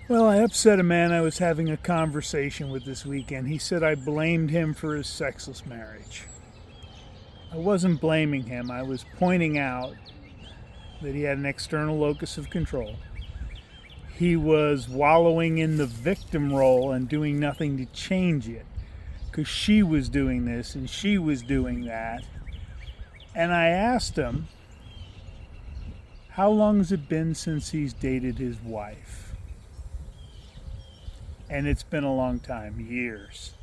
Well, I upset a man I was having a conversation with this weekend. He said I blamed him for his sexless marriage. I wasn't blaming him. I was pointing out that he had an external locus of control. He was wallowing in the victim role and doing nothing to change it because she was doing this and she was doing that. And I asked him, how long has it been since he's dated his wife? And it's been a long time, years.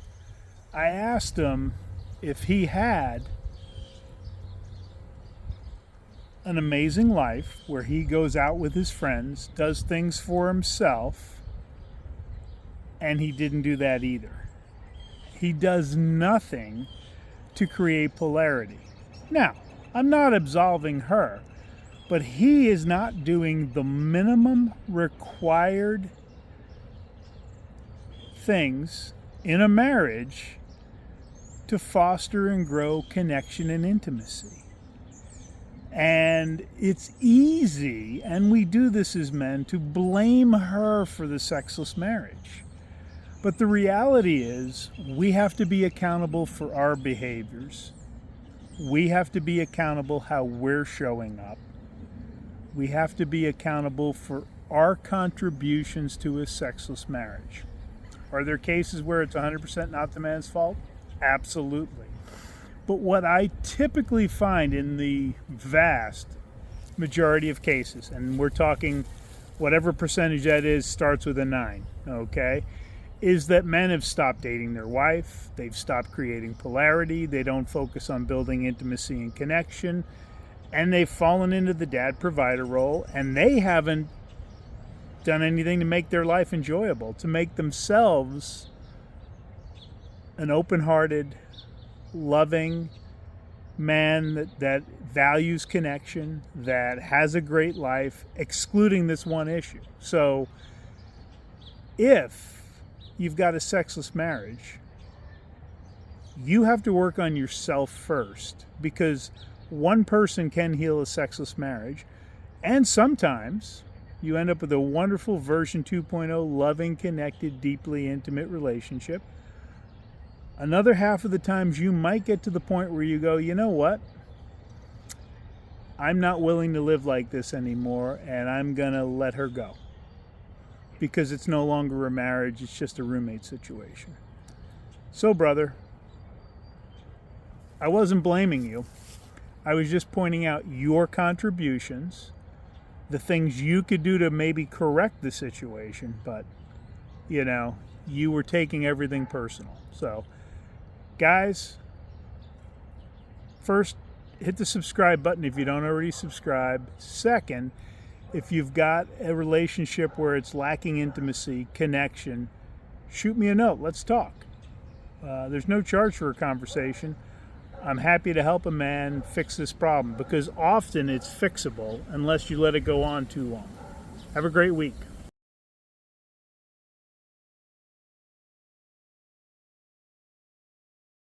I asked him if he had an amazing life where he goes out with his friends, does things for himself, and he didn't do that either. He does nothing to create polarity. Now, I'm not absolving her, but he is not doing the minimum required things in a marriage to foster and grow connection and intimacy. And it's easy, and we do this as men, to blame her for the sexless marriage. But the reality is, we have to be accountable for our behaviors. We have to be accountable how we're showing up. We have to be accountable for our contributions to a sexless marriage. Are there cases where it's 100% not the man's fault? Absolutely. But what I typically find in the vast majority of cases, and we're talking whatever percentage that is starts with a 9, okay, is that men have stopped dating their wife, they've stopped creating polarity, they don't focus on building intimacy and connection, and they've fallen into the dad provider role, and they haven't done anything to make their life enjoyable, to make themselves an open-hearted, loving man that values connection, that has a great life, excluding this one issue. So if you've got a sexless marriage, you have to work on yourself first, because one person can heal a sexless marriage, and sometimes you end up with a wonderful version 2.0 loving, connected, deeply intimate relationship. Another half of the times you might get to the point where you go, you know what? I'm not willing to live like this anymore, and I'm going to let her go. Because it's no longer a marriage, it's just a roommate situation. So, brother, I wasn't blaming you. I was just pointing out your contributions, the things you could do to maybe correct the situation, but, you were taking everything personal. So, guys, first, hit the subscribe button if you don't already subscribe. Second, if you've got a relationship where it's lacking intimacy, connection, shoot me a note. Let's talk. There's no charge for a conversation. I'm happy to help a man fix this problem, because often it's fixable unless you let it go on too long. Have a great week.